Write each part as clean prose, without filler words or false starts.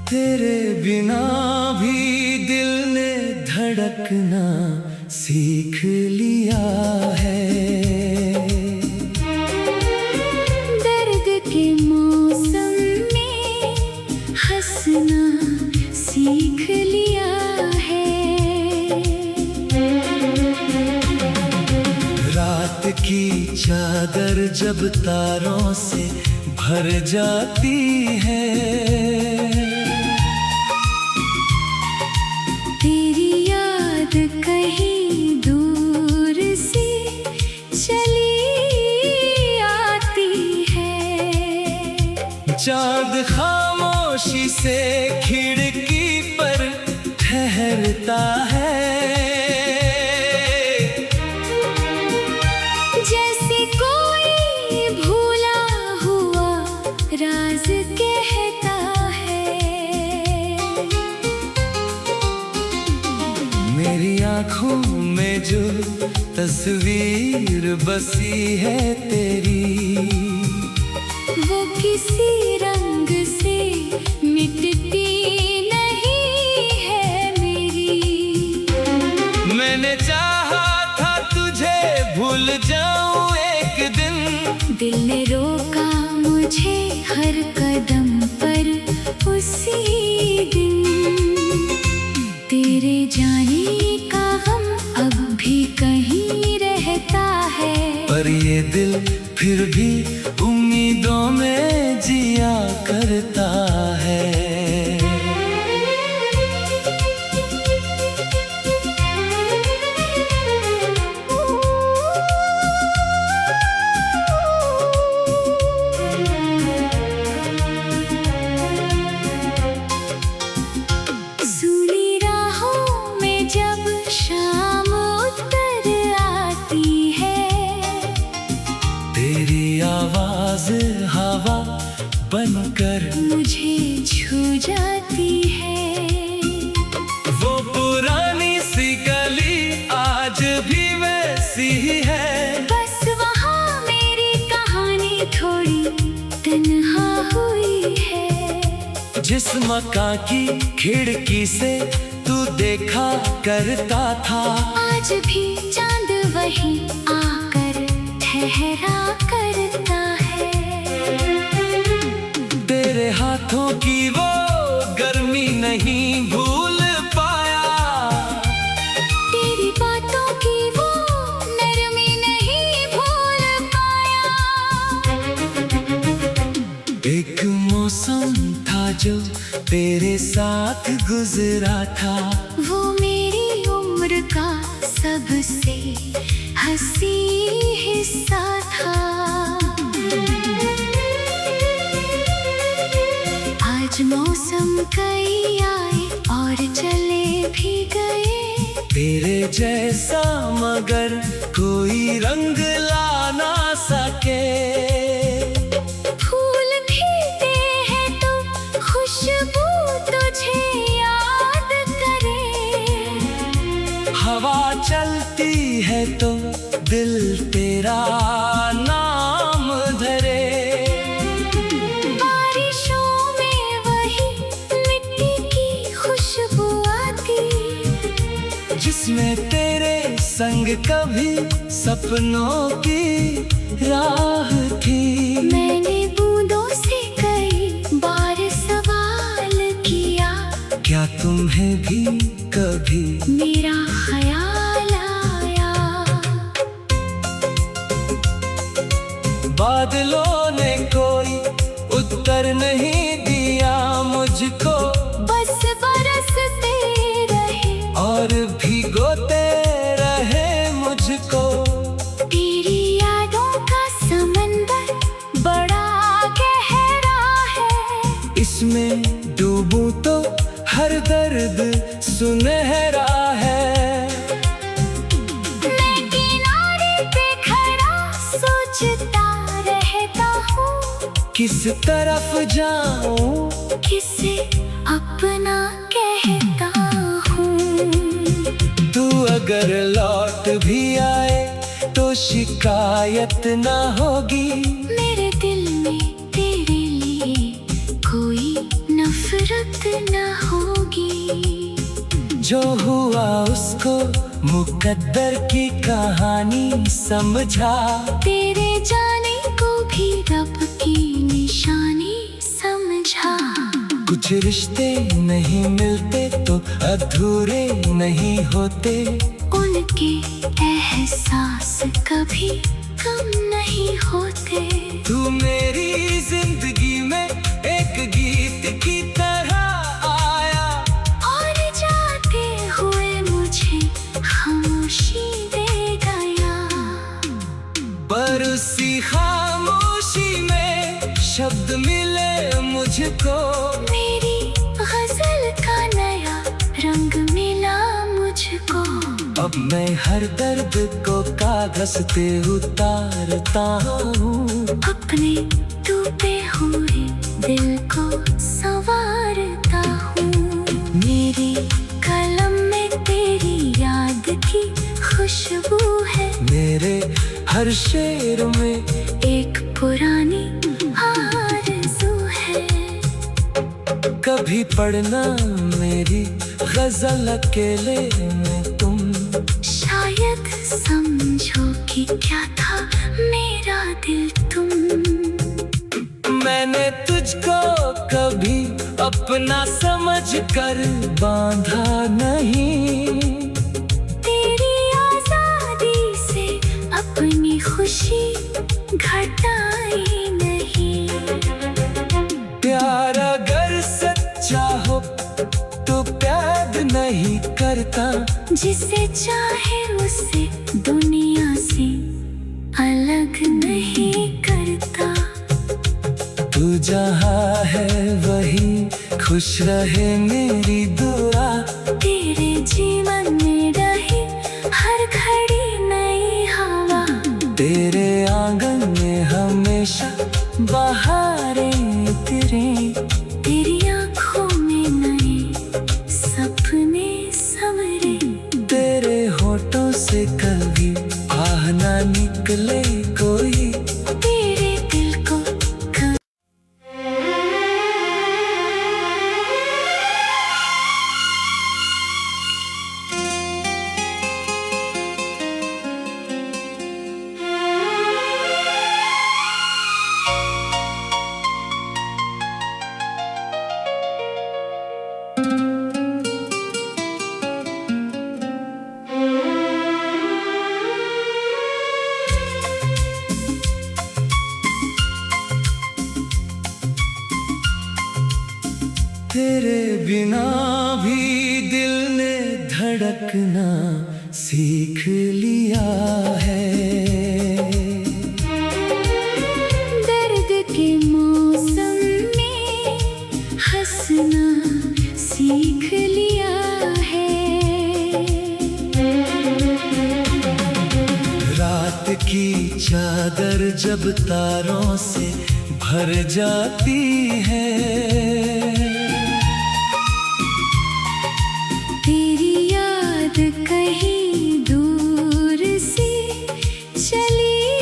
तेरे बिना भी दिल ने धड़कना सीख लिया है। दर्द के मौसम में हंसना सीख लिया है। रात की चादर जब तारों से भर जाती है, तेरी याद कहीं दूर से चली आती है। चाँद खामोशी से खिड़की पर ठहरता है, जैसे कोई भूला हुआ राज कहता है। मेरी आँखों में जो तस्वीर बसी है तेरी, वो किसी रंग से मिटती नहीं है मेरी। मैंने चाहा था तुझे भूल जाऊं एक दिन, दिल ने रोका मुझे हर कदम पर उसी दिन। तेरे जाने का गम अब भी कहीं रहता है, पर ये दिल फिर भी उम्मीदों में जिया करता है। सूनी राहों में जब शाम उतर आती है, तेरी आवाज हवा बनकर मुझे छू जाती है। वो पुरानी सी गली आज भी वैसी ही है, बस वहाँ मेरी कहानी थोड़ी तन्हा हुई है। जिस मकान की खिड़की से तू देखा करता था, आज भी चांद वहीं आकर ठहरा करता है। तेरे हाथों की वो गर्मी नहीं भूल पाया, तेरी बातों की वो नरमी नहीं भूल पाया। एक मौसम था जो तेरे साथ गुजरा था, वो मेरी उम्र का सबसे हंसी हिस्सा था। आज मौसम कई आए और चले भी गए, तेरे जैसा मगर कोई रंग ला ना सके। फूल खिलते हैं तो खुशबू तुझे याद करे, हवा चलती है तो दिल तेरा नाम धरे। बारिशों में वही मिट्टी की खुशबू आती, जिसमें तेरे संग कभी सपनों की राह थी। मैंने बूंदों से कई बार सवाल किया, क्या तुम्हें भी कभी मेरा ख्याल आया। बादलों ने कोई उत्तर नहीं दिया मुझको, बस बरसते रहे और भिगोते रहे मुझको। तेरी यादों का समंदर बड़ा गहरा है, इसमें डूबूं तो हर दर्द सुनहरा है। मैं किनारे पे खड़ा सोचता रहता हूँ, किस तरफ जाऊं, किसे अपना कहता हूँ। तू अगर लौट भी आए तो शिकायत ना होगी। मेरे दिल में तेरे लिए कोई नफरत जो हुआ उसको मुकद्दर की कहानी समझा। तेरे जाने को भी रब की निशानी समझा। कुछ रिश्ते नहीं मिलते तो अधूरे नहीं होते, उनके एहसास कभी कम नहीं होते। तू मेरी जिंदगी में एक गीत की तरह आया, और जाते हुए मुझे खामोशी दे गया। पर उसी खामोशी में शब्द मिले मुझको, मेरी गजल का नया रंग मिला मुझको। अब मैं हर दर्द को कागज पे उतारता हूँ, अपने टूटे हुए दिल को संवारता हूँ। मेरी कलम में तेरी याद की खुशबू है, मेरे हर शेर में एक पुरानी आरज़ू है। कभी पढ़ना मेरी गजल अकेले में तुम, शायद समझो कि क्या था मेरा दिल तुम। मैंने तुझको कभी अपना समझ कर बांधा नहीं, तेरी आजादी से अपनी खुशी घटाई नहीं। प्यार अगर सच्चा हो तो प्यार नहीं करता, जिसे चाहे उसे दुनिया से अलग नहीं करता। तू जहाँ है वही खुश रहे मेरी दुआ, तेरे जीवन में रही हर घड़ी नई हवा। तेरे आंगन में हमेशा बहारें उतरें, तेरी आँखों में नए सपने संवरे। तेरे होठों से कभी आह ना निकले कोई, तेरे दिल को तेरे बिना भी दिल ने धड़कना सीख लिया है। दर्द के मौसम में हंसना सीख लिया है। रात की चादर जब तारों से भर जाती है, तेरी याद कहीं दूर से चली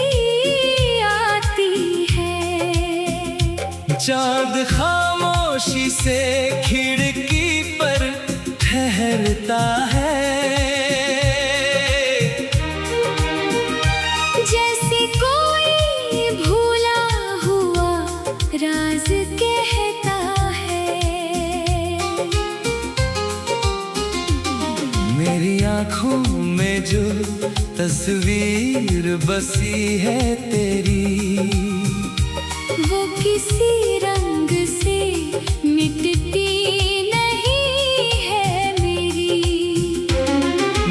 आती है। चाँद खामोशी से खिड़की पर ठहरता है, जैसे कोई भूला हुआ राज कहता है। मेरी आँखों में जो तस्वीर बसी है तेरी, वो किसी रंग से मिटती नहीं है मेरी।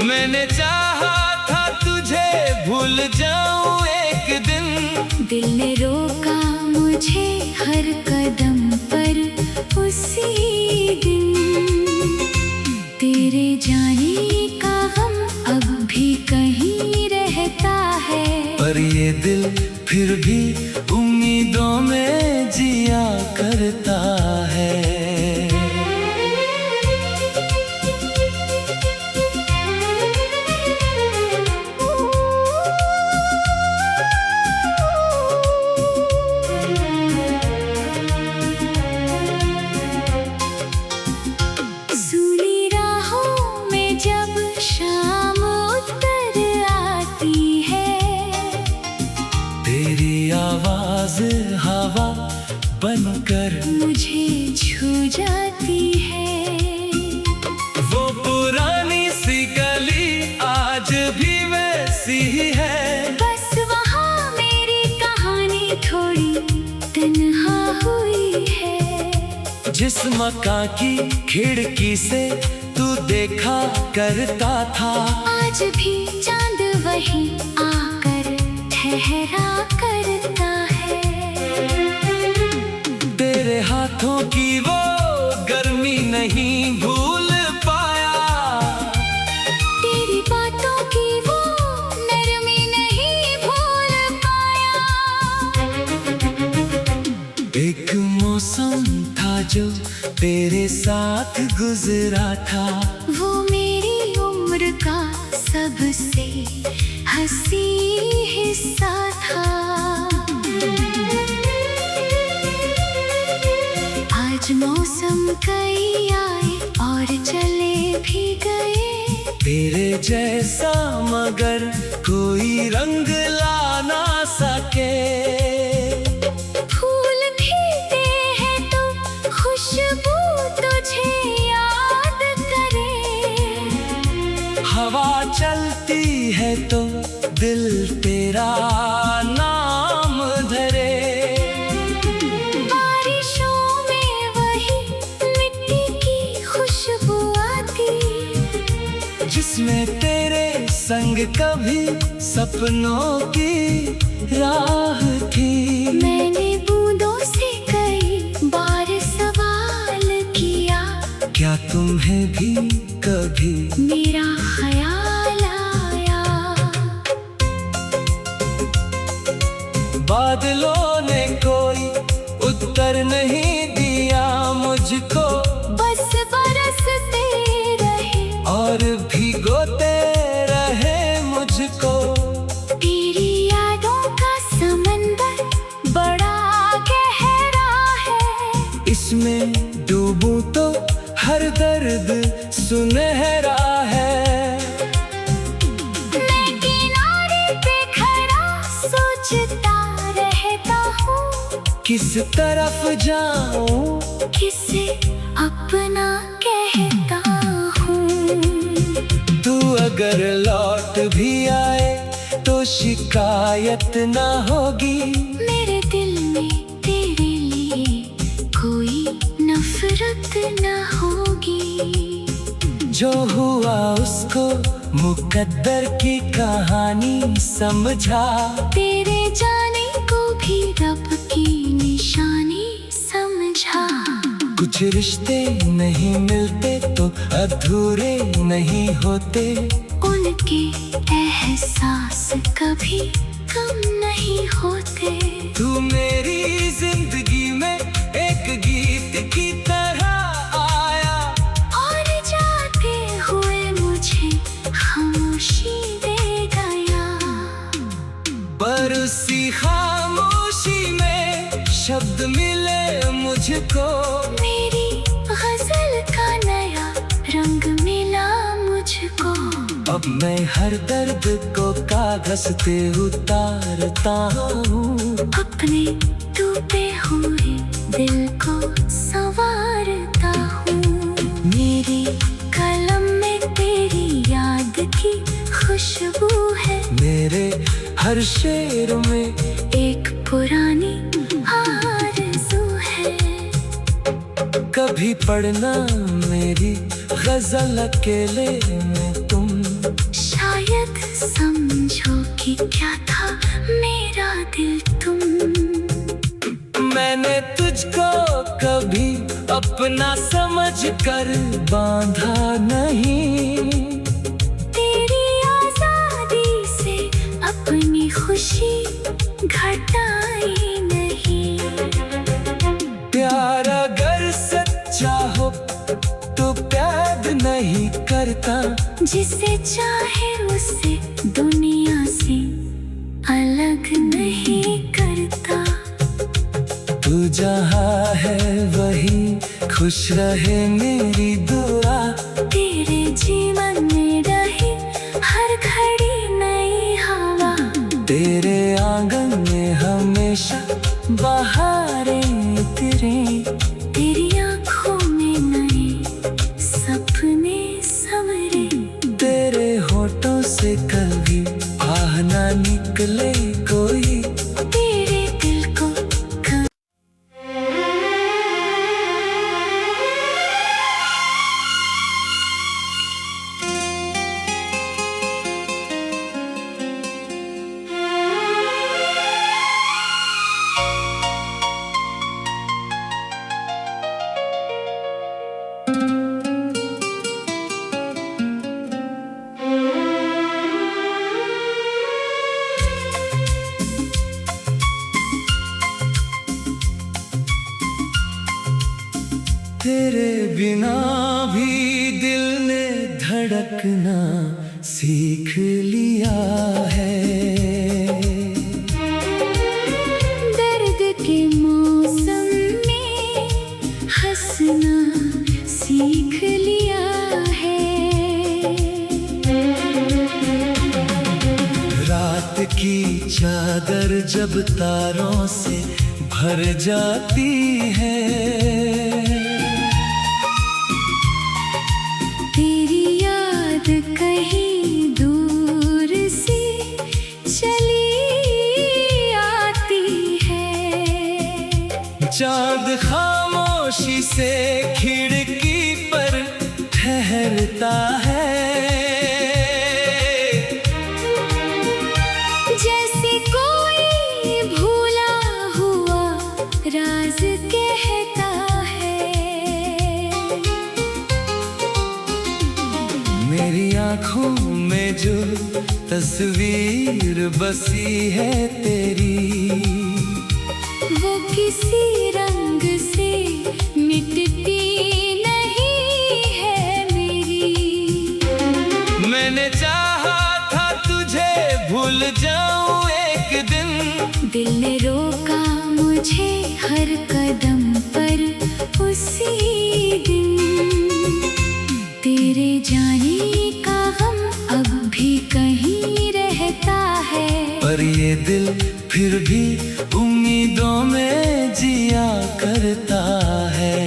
मैंने चाहा था तुझे भूल जाऊं एक दिन, दिल ने रोका मुझे हर कदम पर उसी दिन। तेरे जाने का गम अब भी कहीं रहता है, पर ये दिल फिर भी उम्मीदों में जिया करता है। सूनी राहों कर मुझे छू जाती है। वो पुरानी सी गली आज भी वैसी ही है, बस वहाँ मेरी कहानी थोड़ी तन्हा हुई है। जिस मकान की खिड़की से तू देखा करता था, आज भी चांद वही आकर ठहरा करता है। तेरे हाथों की वो गर्मी नहीं भूल पाया, तेरी बातों की वो नरमी नहीं भूल पाया। एक मौसम था जो तेरे साथ गुजरा था, वो मेरी उम्र का सबसे हंसी हिस्सा था। आज मौसम कई आए और चले भी गए, तेरे जैसा मगर कोई रंग ला ना सके। फूल खिलते हैं तो खुशबू तुझे याद करे, हवा चलती है तो दिल तेरा नाम धरे। बारिशों में वही मिट्टी की खुशबू आती, जिसमें तेरे संग कभी सपनों की राह थी। मैंने बूंदों से कई बार सवाल किया, क्या तुम्हें भी कभी मेरा ख्याल आया। बादलों ने कोई उत्तर नहीं दिया मुझको, बस बरसते रहे और भिगोते रहे मुझको। तेरी यादों का समंदर बड़ा गहरा है, इसमें डूबूं तो हर दर्द सुनहरा है। मैं किनारे पे खड़ा सोचता रहता हूँ, किस तरफ जाऊं, किसे अपना कहता हूँ। तू अगर लौट भी आए तो शिकायत ना होगी, मेरे दिल में तेरे लिए कोई नफरत न होगी। जो हुआ उसको मुकद्दर की कहानी समझा, तेरे जाने को भी रब की निशानी समझा। कुछ रिश्ते नहीं मिलते तो अधूरे नहीं होते, उनके एहसास कभी कम नहीं होते। तू मेरी जिंदगी में एक गीत की तरह आया, और जाते हुए मुझे खामोशी दे गया। पर उसी खामोशी में शब्द मिले मुझको, मेरी गजल का नया रंग मिला मुझको। अब मैं हर दर्द को कागज पे उतारता हूँ, अपने डूबे हुए दिल को संवारता हूँ। मेरी कलम में तेरी याद की खुशबू है, मेरे हर शेर में एक पुरानी आरज़ू है। कभी पढ़ना मेरी गजल अकेले में तुम, शायद समझो कि क्या था मेरा दिल तुम। मैंने तुझको कभी अपना समझ कर बांधा नहीं, तेरी आजादी से अपनी खुशी घटाई नहीं। प्यार अगर सच्चा हो तो प्यार नहीं करता, जिसे चाहे उसे दुनिया से अलग नहीं करता। तू जहाँ है वही खुश रहे मेरी दुआ, तेरे जीवन में रहे हर घड़ी नई हवा, तेरे आंगन में हमेशा बहारें तेरे उतरे, तेरी आँखों में नए सपने संवरे। तेरे होठों से कभी आह ना निकले कोई, तेरे दिल को तेरे बिना भी दिल ने धड़कना सीख लिया है। दर्द के मौसम में हंसना सीख लिया है। रात की चादर जब तारों से भर जाती है, तेरी याद कहीं दूर से चली आती है। चाँद खामोशी से खिड़की पर ठहरता है। जैसे कोई भूला हुआ राज कहता है। मेरी आँखों में जो तस्वीर बसी है तेरी, वो किसी रंग से मिटती नहीं है मेरी। मैंने चाहा था तुझे भूल जाऊं एक दिन, दिल ने रोका मुझे हर कदम पर उसी दिन। तेरे जाने का गम अब भी कहीं रहता है, पर ये दिल फिर भी उम्मीदों में जिया करता है।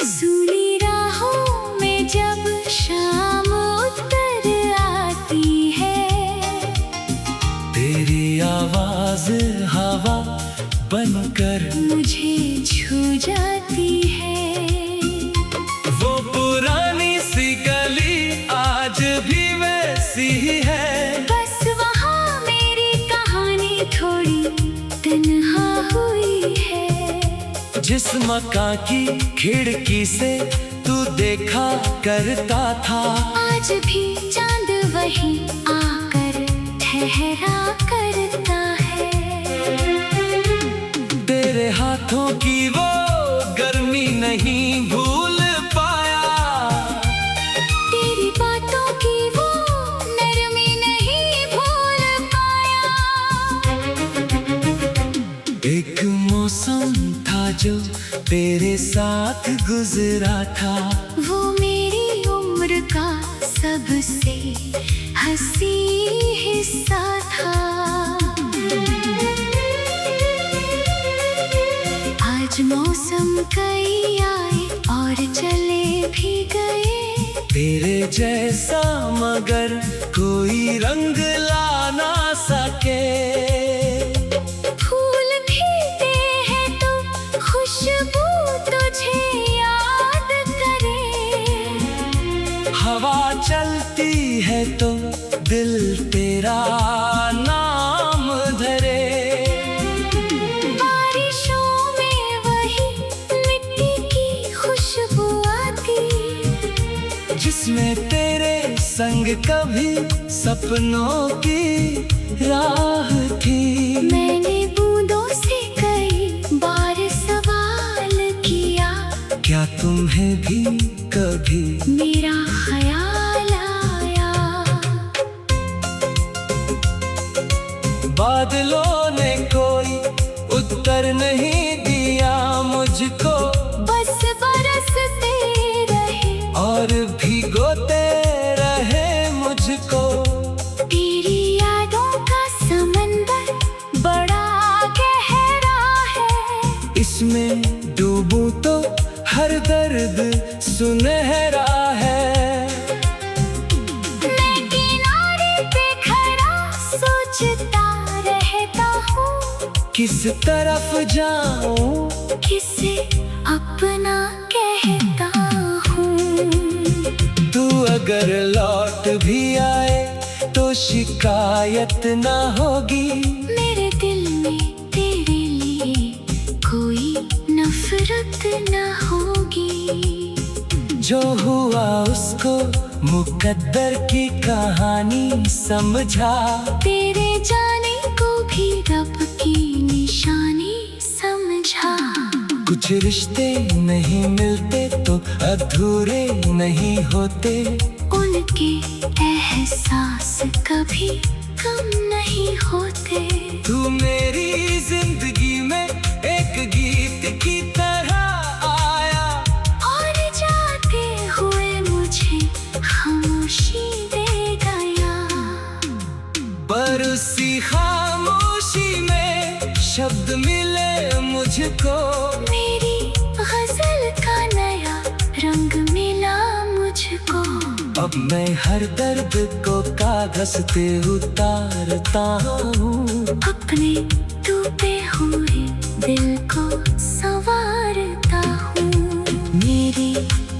सूनी राहों में जब शाम उतर आती है, तेरी आवाज हवा बनकर मुझे छू जाती है। वो पुरानी सी गली आज भी वैसी ही है। बस वहाँ मेरी कहानी थोड़ी तन्हा हुई है। जिस मकान की खिड़की से तू देखा करता था, आज भी चांद वहीं आकर ठहरा करता है। तेरे हाथों की वो गर्मी नहीं भूल पाया, तेरी बातों की वो नरमी नहीं भूल पाया। एक मौसम था जो तेरे साथ गुजरा था, वो मेरी उम्र का सबसे हंसी हिस्सा था। आज मौसम कई आए और चले भी गए, तेरे जैसा मगर कोई रंग ला ना सके। फूल खिलते हैं तो खुशबू तुझे याद करे। हवा चलती है तो दिल तेरा नाम धरे। बारिशों में वही मिट्टी की खुशबू आती, जिसमें तेरे संग कभी सपनों की राह थी। मैंने बूंदों से कई बार सवाल किया, क्या तुम्हें भी कभी मेरा ख्याल आया। बादलों ने कोई उत्तर नहीं इसमें डूबूं तो हर दर्द सुनहरा है। मैं किनारे पे खड़ा सोचता रहता हूँ, किस तरफ जाऊं, किसे अपना कहता हूँ। तू अगर लौट भी आए तो शिकायत ना होगी। मेरे दिल में तेरे लिए कोई नफरत न होगी। जो हुआ उसको मुकद्दर की कहानी समझा। तेरे जाने को भी रब की निशानी समझा। कुछ रिश्ते नहीं मिलते तो अधूरे नहीं होते। उनके एहसास कभी कम नहीं होते। तू मेरी जिंदगी में एक गीत की तरह आया, और जाते हुए मुझे खामोशी दे गया। पर उसी खामोशी में शब्द मिले मुझको। मेरी गजल का नया रंग मिला मुझको। अब मैं हर दर्द को कागज पे उतारता हूँ। अपने टूटे हुए दिल को संवारता हूँ। मेरी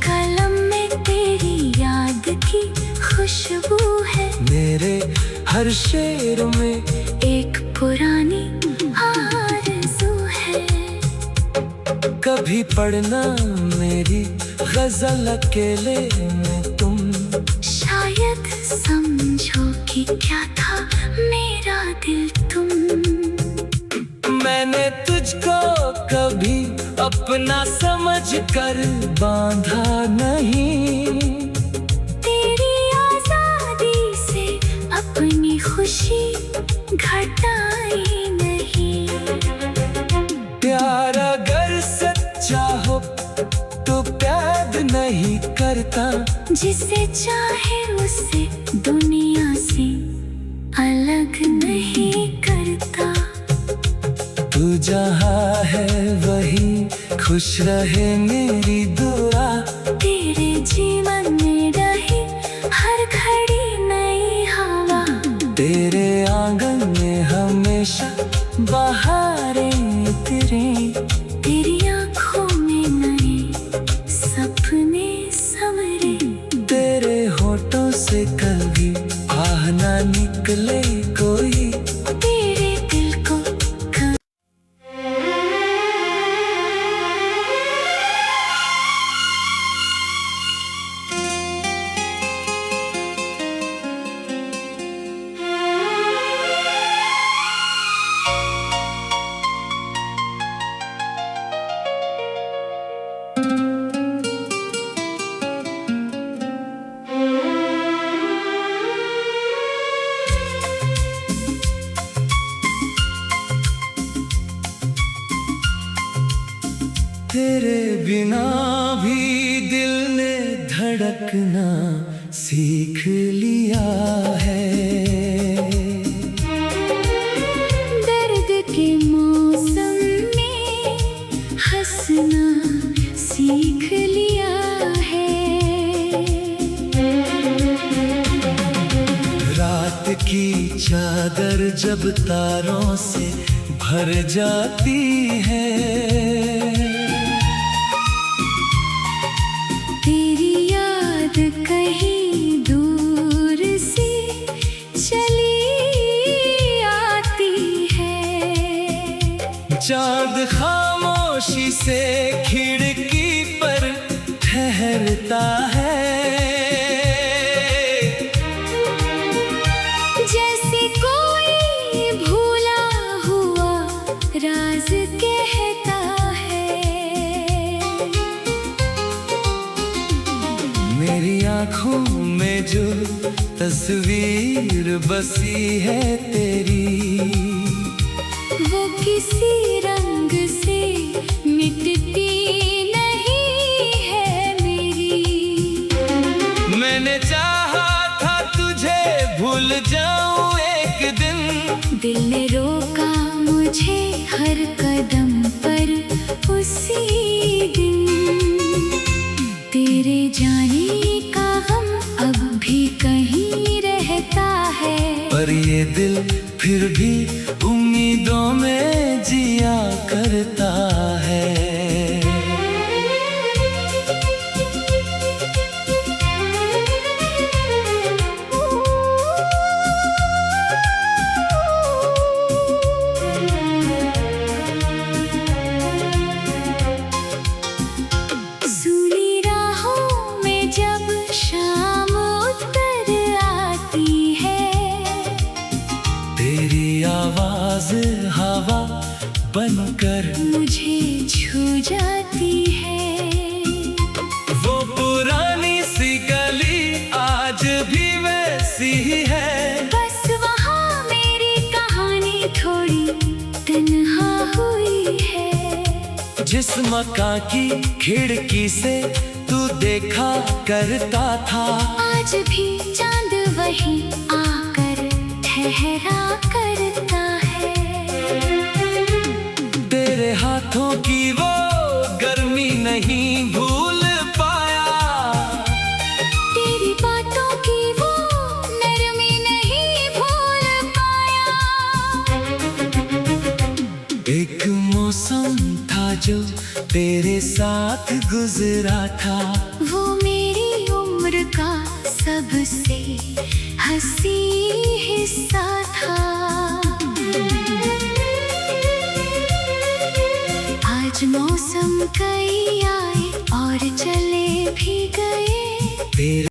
कलम में तेरी याद की खुशबू है। मेरे हर शेर में एक पुरानी आरज़ू है। कभी पढ़ना मेरी गजल अकेले में तुम। शायद समझो कि क्या था मेरा दिल तुम। मैंने तुझको कभी अपना समझ कर बांधा नहीं। तेरी आजादी से अपनी खुशी घटाई नहीं। प्यार अगर सच्चा हो तो प्यार नहीं करता। जिसे चाहे उसे दुनिया से अलग नहीं करता। तू जहाँ है वही खुश रहे मेरी दुआ। तेरे जीवन में रहे हर घड़ी नई हवा। तेरे आंगन में हमेशा बहारें तेरे। तेरी आँखों में नए सपने संवरे। तेरे होठों से कभी आह ना निकले कोई। तेरे दिल को तेरे बिना भी दिल ने धड़कना सीख लिया है। दर्द के मौसम में हंसना सीख लिया है। रात की चादर जब तारों से भर जाती है। तेरी याद कहीं दूर से चली आती है। चाँद खामोशी से खिड़की पर ठहरता है। जैसे कोई भूला हुआ राज कहता है। मेरी आँखों में जो तस्वीर बसी है तेरी, वो किसी रंग से मिटती नहीं है मेरी। मैंने चाहा था तुझे भूल जाऊं एक दिन। दिल ने रोका मुझे हर कदम पर उसी दिन। तेरे जाने का गम अब भी कहीं रहता है, पर ये दिल फिर भी उम्मीदों में जिया करता है। सूनी राहों में जब शाम उतर आती है, तेरी आवाज हवा बनकर मुझे छू जाती है। वो पुरानी सी गली आज भी वैसी ही है, बस वहाँ मेरी कहानी थोड़ी तन्हा हुई है। जिस मकान की खिड़की से तू देखा करता था, आज भी चांद वहीं आकर ठहरा करता है। तेरे हाथों की वो गर्मी नहीं भूल पाया, तेरी बातों की वो नरमी नहीं भूल पाया। एक मौसम था जो तेरे साथ गुजरा था, वो मेरी उम्र का सबसे हंसी हिस्सा था। आज मौसम कई आए और चले भी गए, तेरे